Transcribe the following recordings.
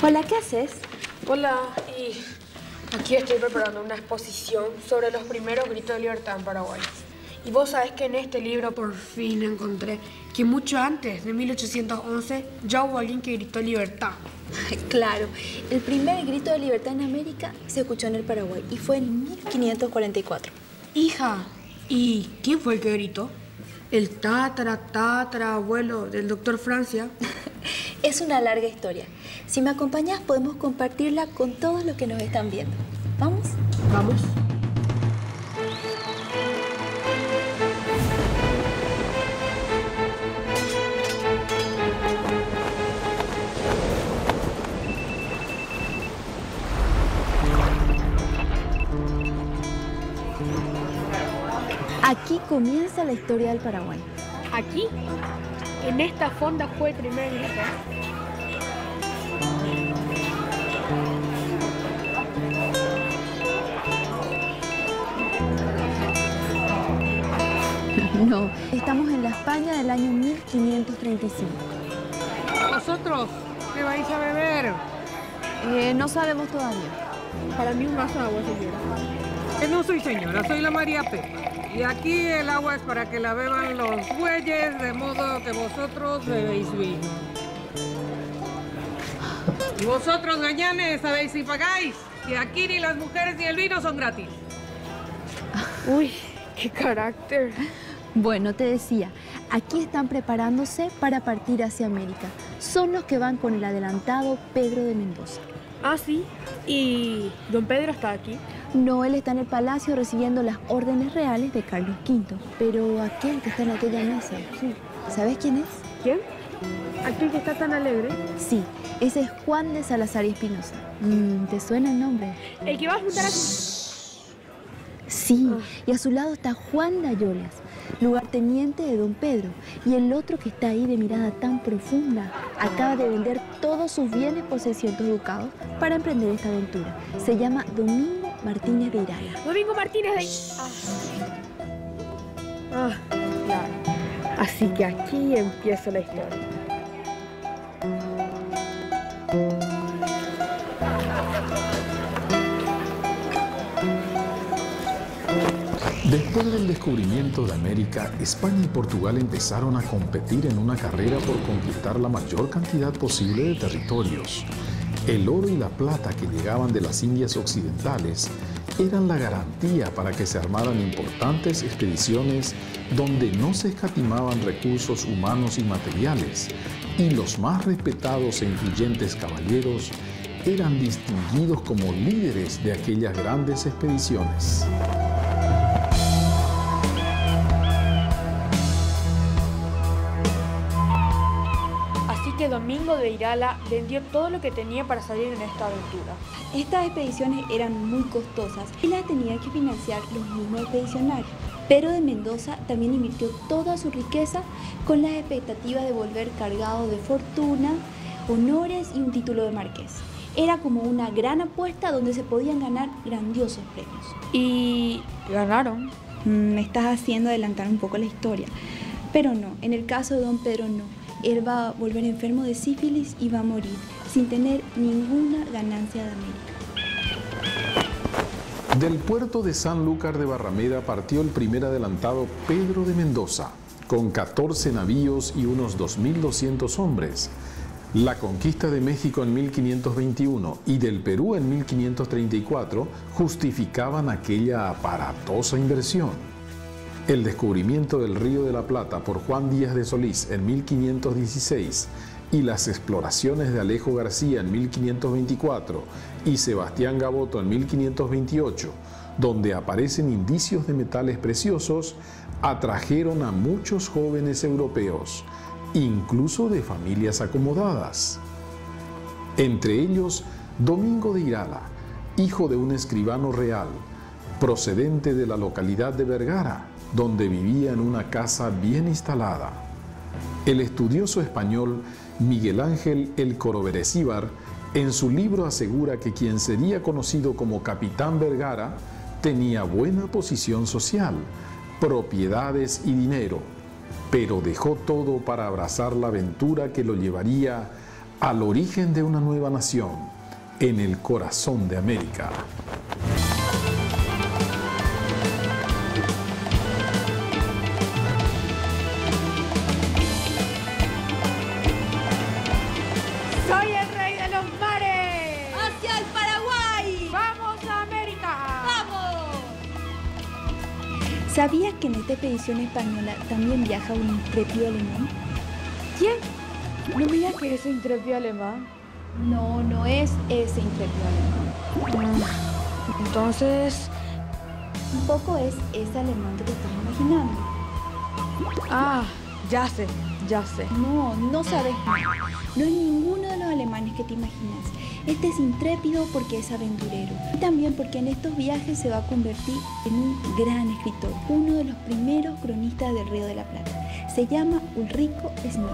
Hola, ¿qué haces? Hola, y aquí estoy preparando una exposición sobre los primeros gritos de libertad en Paraguay. Y vos sabés que en este libro por fin encontré que mucho antes de 1811 ya hubo alguien que gritó libertad. Claro, el primer grito de libertad en América se escuchó en el Paraguay y fue en 1544. Hija, ¿y quién fue el que gritó? ¿El tatarabuelo del doctor Francia? Es una larga historia. Si me acompañas, podemos compartirla con todos los que nos están viendo. ¿Vamos? Vamos. Aquí comienza la historia del Paraguay. Aquí, en esta fonda fue el primer grito. No, estamos en la España del año 1535. ¿Vosotros qué vais a beber? No sabemos todavía. Para mí un vaso de agua, señora. Que no soy señora, soy la María Pepa. Y aquí el agua es para que la beban los bueyes, de modo que vosotros bebéis vino. Y vosotros, gañanes, sabéis si pagáis, que aquí ni las mujeres ni el vino son gratis. Uy, qué carácter. Bueno, te decía, aquí están preparándose para partir hacia América. Son los que van con el adelantado Pedro de Mendoza. Ah, sí. ¿Y don Pedro está aquí? No, él está en el palacio recibiendo las órdenes reales de Carlos V. Pero aquel que está en aquella mesa, Sí. ¿sabes quién es? ¿Quién? ¿Aquel que está tan alegre? Sí, ese es Juan de Salazar y Espinosa. ¿Te suena el nombre? El que va a juntar a Sí, y a su lado está Juan de Ayolas, lugarteniente de don Pedro. Y el otro que está ahí de mirada tan profunda acaba de vender todos sus bienes por 600 ducados para emprender esta aventura. Se llama Domingo Martínez de Irala. Domingo Martínez de... claro. Así que aquí empieza la historia. Después del descubrimiento de América, España y Portugal empezaron a competir en una carrera por conquistar la mayor cantidad posible de territorios. El oro y la plata que llegaban de las Indias Occidentales eran la garantía para que se armaran importantes expediciones donde no se escatimaban recursos humanos y materiales, y los más respetados e influyentes caballeros eran distinguidos como líderes de aquellas grandes expediciones. Que Domingo de Irala vendió todo lo que tenía para salir en esta aventura. Estas expediciones eran muy costosas y las tenían que financiar los mismos expedicionarios. Pedro de Mendoza también invirtió toda su riqueza con la expectativa de volver cargado de fortuna, honores y un título de marqués. Era como una gran apuesta donde se podían ganar grandiosos premios. ¿Y ganaron? Me estás haciendo adelantar un poco la historia. Pero no, en el caso de don Pedro no. Él va a volver enfermo de sífilis y va a morir sin tener ninguna ganancia de América. Del puerto de Sanlúcar de Barrameda partió el primer adelantado Pedro de Mendoza, con 14 navíos y unos 2.200 hombres. La conquista de México en 1521 y del Perú en 1534 justificaban aquella aparatosa inversión. El descubrimiento del Río de la Plata por Juan Díaz de Solís en 1516 y las exploraciones de Alejo García en 1524 y Sebastián Gaboto en 1528, donde aparecen indicios de metales preciosos, atrajeron a muchos jóvenes europeos, incluso de familias acomodadas. Entre ellos, Domingo de Irala, hijo de un escribano real, procedente de la localidad de Vergara, donde vivía en una casa bien instalada. El estudioso español Miguel Ángel El Coroberesíbar, en su libro asegura que quien sería conocido como Capitán Vergara tenía buena posición social, propiedades y dinero, pero dejó todo para abrazar la aventura que lo llevaría al origen de una nueva nación, en el corazón de América. ¡Soy el rey de los mares! ¡Hacia el Paraguay! ¡Vamos a América! ¡Vamos! ¿Sabías que en esta expedición española también viaja un intrépido alemán? ¿Quién? No me digas que es intrépido alemán. No, no es ese intrépido alemán. Entonces... Un poco es ese alemán que te estás imaginando. Ah, ya sé, ya sé. No, no sabes nada. No es ninguno de los alemanes que te imaginas. Este es intrépido porque es aventurero. Y también porque en estos viajes se va a convertir en un gran escritor. Uno de los primeros cronistas del Río de la Plata. Se llama Ulrico Smith.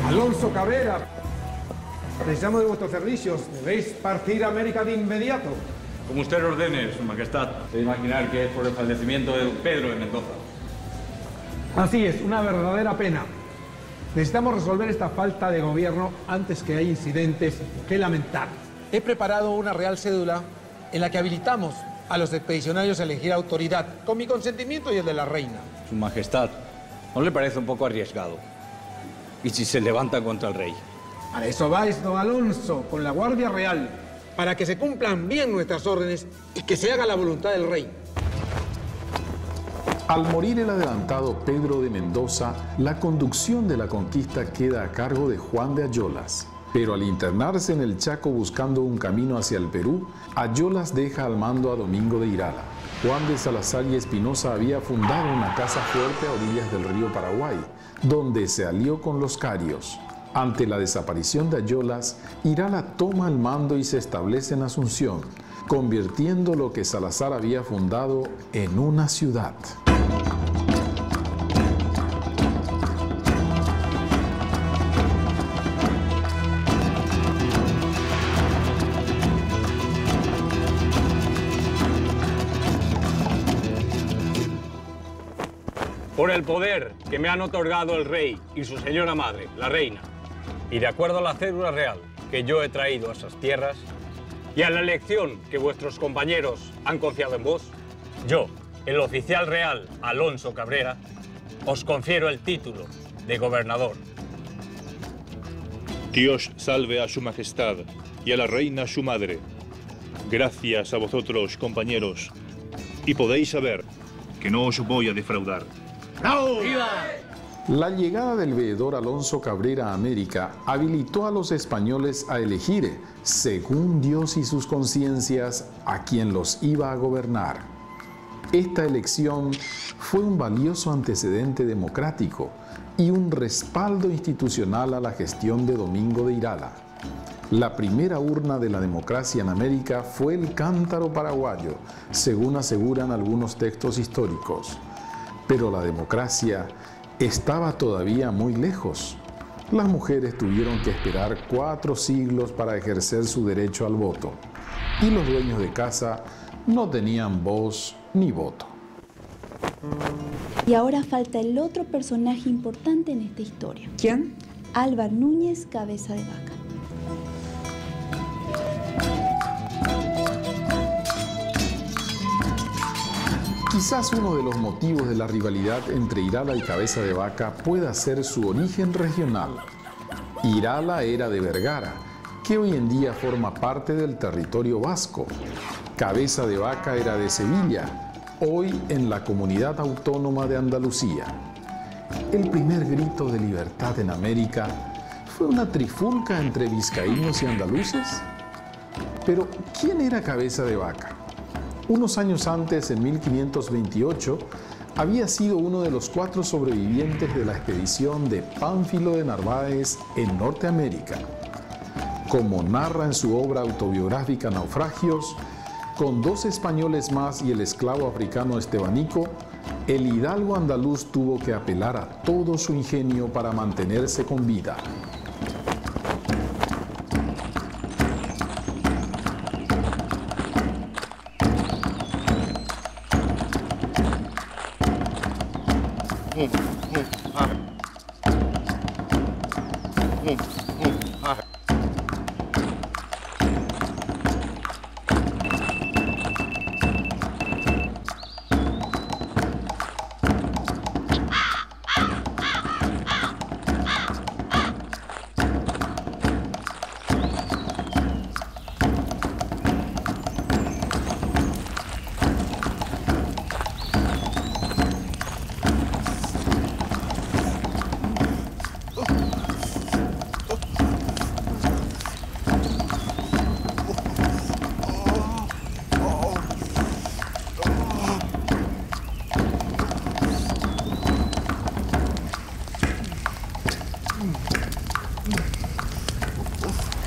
Alonso Cabrera, precisamos de vuestros servicios. Debéis partir a América de inmediato. Como usted ordene, Su Majestad. Debe imaginar que es por el fallecimiento de Pedro de Mendoza. Así es, una verdadera pena. Necesitamos resolver esta falta de gobierno antes que haya incidentes que lamentar. He preparado una real cédula en la que habilitamos a los expedicionarios a elegir autoridad, con mi consentimiento y el de la reina. Su Majestad, ¿no le parece un poco arriesgado? ¿Y si se levanta contra el rey? Para eso vais, don Alonso, con la Guardia Real, para que se cumplan bien nuestras órdenes y que se haga la voluntad del rey. Al morir el adelantado Pedro de Mendoza, la conducción de la conquista queda a cargo de Juan de Ayolas. Pero al internarse en el Chaco buscando un camino hacia el Perú, Ayolas deja al mando a Domingo de Irala. Juan de Salazar y Espinosa había fundado una casa fuerte a orillas del río Paraguay, donde se alió con los carios. Ante la desaparición de Ayolas, Irala toma el mando y se establece en Asunción, convirtiendo lo que Salazar había fundado en una ciudad. Por el poder que me han otorgado el rey y su señora madre, la reina, y de acuerdo a la cédula real que yo he traído a esas tierras, y a la elección que vuestros compañeros han confiado en vos, yo, el oficial real Alonso Cabrera, os confiero el título de gobernador. Dios salve a su majestad y a la reina su madre. Gracias a vosotros, compañeros, y podéis saber que no os voy a defraudar. ¡Viva! La llegada del veedor Alonso Cabrera a América habilitó a los españoles a elegir, según Dios y sus conciencias, a quien los iba a gobernar. Esta elección fue un valioso antecedente democrático y un respaldo institucional a la gestión de Domingo de Irala. La primera urna de la democracia en América fue el cántaro paraguayo, según aseguran algunos textos históricos. Pero la democracia estaba todavía muy lejos. Las mujeres tuvieron que esperar 4 siglos para ejercer su derecho al voto. Y los dueños de casa no tenían voz ni voto. Y ahora falta el otro personaje importante en esta historia. ¿Quién? Álvar Núñez, cabeza de vaca. Quizás uno de los motivos de la rivalidad entre Irala y Cabeza de Vaca pueda ser su origen regional. Irala era de Vergara, que hoy en día forma parte del territorio vasco. Cabeza de Vaca era de Sevilla, hoy en la Comunidad Autónoma de Andalucía. El primer grito de libertad en América fue una trifulca entre vizcaínos y andaluces. Pero, ¿quién era Cabeza de Vaca? Unos años antes, en 1528, había sido uno de los 4 sobrevivientes de la expedición de Pánfilo de Narváez en Norteamérica. Como narra en su obra autobiográfica Naufragios, con 2 españoles más y el esclavo africano Estebanico, el hidalgo andaluz tuvo que apelar a todo su ingenio para mantenerse con vida.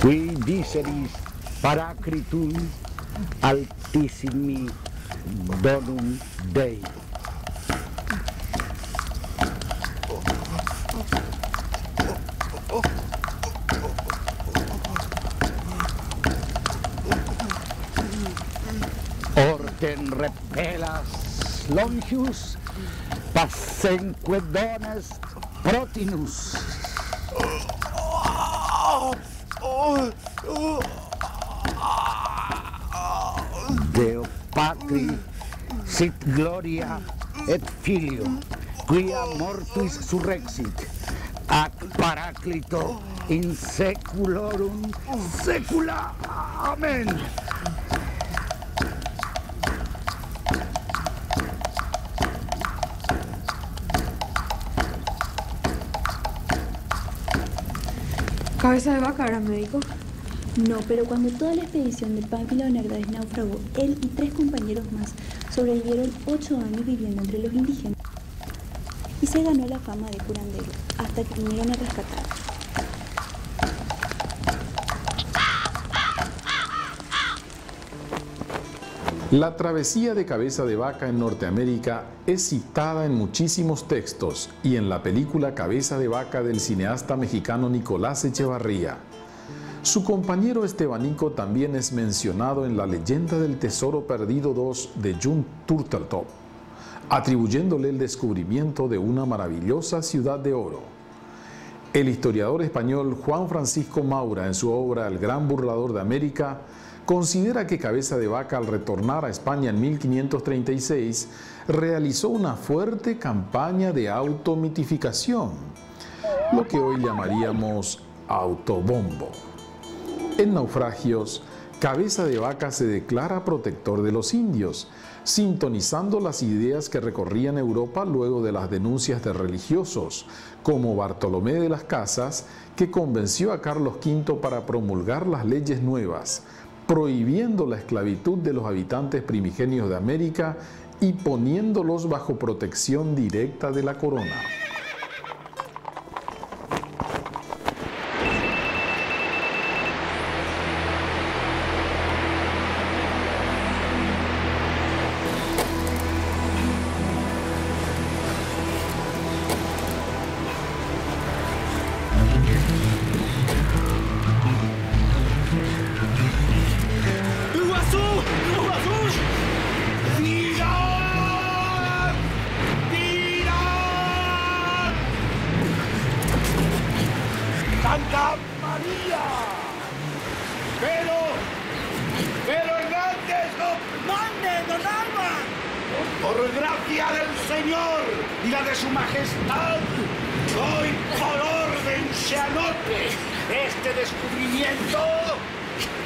Qui diceris Paracritum altissimi donum Dei. Orten repellas longius, passenque dones protinus. Deo Patri sit gloria et Filio, quia mortuis surrexit, ac Paraclito in saeculorum saecula. Amen. ¿Cabeza de Vaca era médico? No, pero cuando toda la expedición de Pánfilo de Narváez naufragó, él y 3 compañeros más sobrevivieron 8 años viviendo entre los indígenas y se ganó la fama de curandero hasta que vinieron a rescatar. La travesía de Cabeza de Vaca en Norteamérica es citada en muchísimos textos y en la película Cabeza de Vaca del cineasta mexicano Nicolás Echevarría. Su compañero Estebanico también es mencionado en La leyenda del tesoro perdido 2 de John Turteltaub, atribuyéndole el descubrimiento de una maravillosa ciudad de oro. El historiador español Juan Francisco Maura, en su obra El gran burlador de América, considera que Cabeza de Vaca, al retornar a España en 1536, realizó una fuerte campaña de automitificación, lo que hoy llamaríamos autobombo. En Naufragios, Cabeza de Vaca se declara protector de los indios, sintonizando las ideas que recorrían Europa luego de las denuncias de religiosos, como Bartolomé de las Casas, que convenció a Carlos V para promulgar las leyes nuevas, prohibiendo la esclavitud de los habitantes primigenios de América y poniéndolos bajo protección directa de la corona. ¡Santa María! Pero Hernández, no... ¡Mande, don Alba! Por gracia del Señor y la de su majestad, hoy por orden se anote este descubrimiento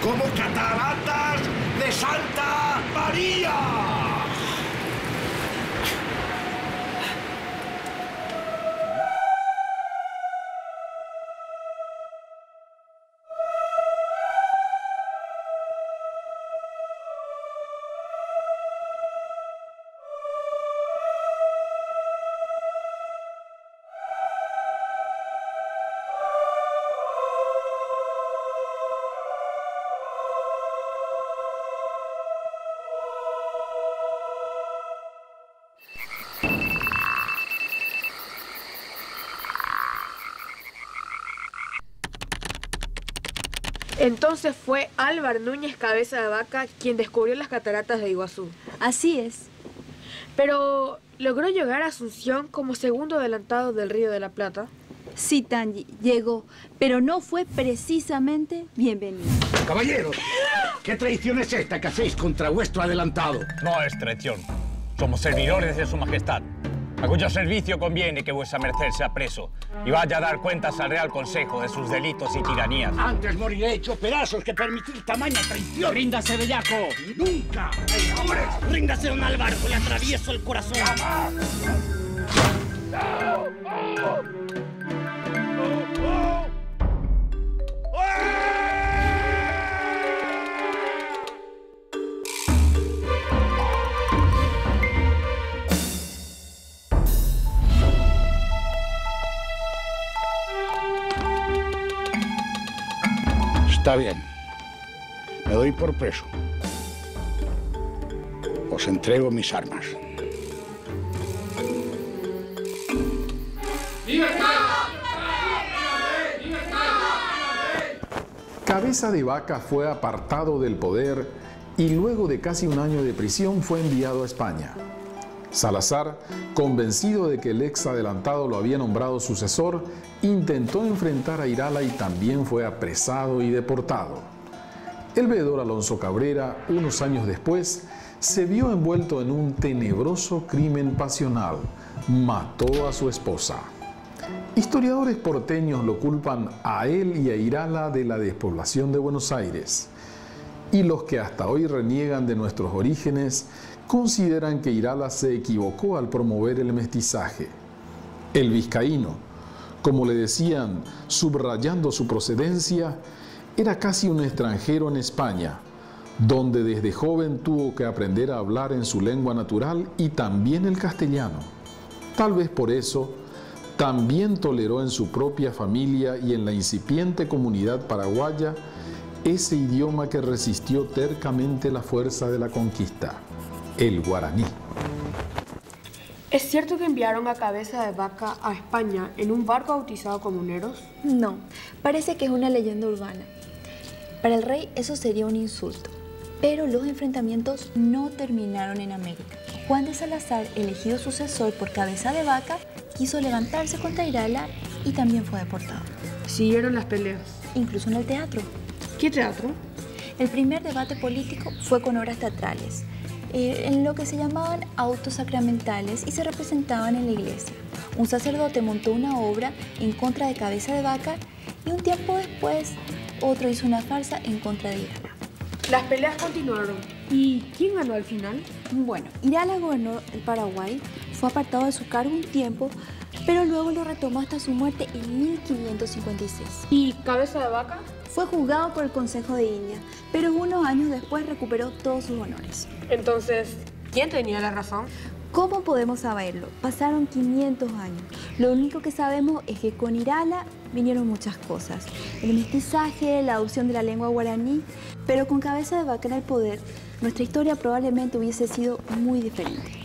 como cataratas de Santa María. Entonces fue Álvar Núñez Cabeza de Vaca quien descubrió las cataratas de Iguazú. Así es. Pero, ¿logró llegar a Asunción como segundo adelantado del Río de la Plata? Sí, Tangi, llegó, pero no fue precisamente bienvenido. Caballeros, ¿qué traición es esta que hacéis contra vuestro adelantado? No es traición. Somos servidores de su majestad, a cuyo servicio conviene que vuesa merced sea preso y vaya a dar cuentas al Real Consejo de sus delitos y tiranías. Antes moriré hecho pedazos que permitir tamaña traición. ¡Ríndase, bellaco! ¡Nunca! ¡Hombres! ¡Ríndase, don Álvaro! ¡Le atravieso el corazón! Está bien. Me doy por preso. Os entrego mis armas. Cabeza de Vaca fue apartado del poder y luego de casi un año de prisión fue enviado a España. Salazar, convencido de que el ex adelantado lo había nombrado sucesor, intentó enfrentar a Irala y también fue apresado y deportado. El veedor Alonso Cabrera, unos años después, se vio envuelto en un tenebroso crimen pasional. Mató a su esposa. Historiadores porteños lo culpan a él y a Irala de la despoblación de Buenos Aires. Y los que hasta hoy reniegan de nuestros orígenes consideran que Irala se equivocó al promover el mestizaje. El vizcaíno, como le decían, subrayando su procedencia, era casi un extranjero en España, donde desde joven tuvo que aprender a hablar en su lengua natural y también el castellano. Tal vez por eso, también toleró en su propia familia y en la incipiente comunidad paraguaya ese idioma que resistió tercamente la fuerza de la conquista, el guaraní. ¿Es cierto que enviaron a Cabeza de Vaca a España en un barco bautizado Comuneros? No, parece que es una leyenda urbana. Para el rey eso sería un insulto, pero los enfrentamientos no terminaron en América. Juan de Salazar, elegido sucesor por Cabeza de Vaca, quiso levantarse contra Irala y también fue deportado. ¿Siguieron las peleas? Incluso en el teatro. ¿Qué teatro? El primer debate político fue con obras teatrales, en lo que se llamaban autos sacramentales y se representaban en la iglesia. Un sacerdote montó una obra en contra de Cabeza de Vaca y un tiempo después otro hizo una farsa en contra de Irala. Las peleas continuaron. ¿Y quién ganó al final? Bueno, Irala gobernó el Paraguay, fue apartado de su cargo un tiempo, pero luego lo retomó hasta su muerte en 1556. ¿Y Cabeza de Vaca? Fue juzgado por el Consejo de India, pero unos años después recuperó todos sus honores. Entonces, ¿quién tenía la razón? ¿Cómo podemos saberlo? Pasaron 500 años. Lo único que sabemos es que con Irala vinieron muchas cosas. El mestizaje, la adopción de la lengua guaraní, pero con Cabeza de Vaca en el poder, nuestra historia probablemente hubiese sido muy diferente.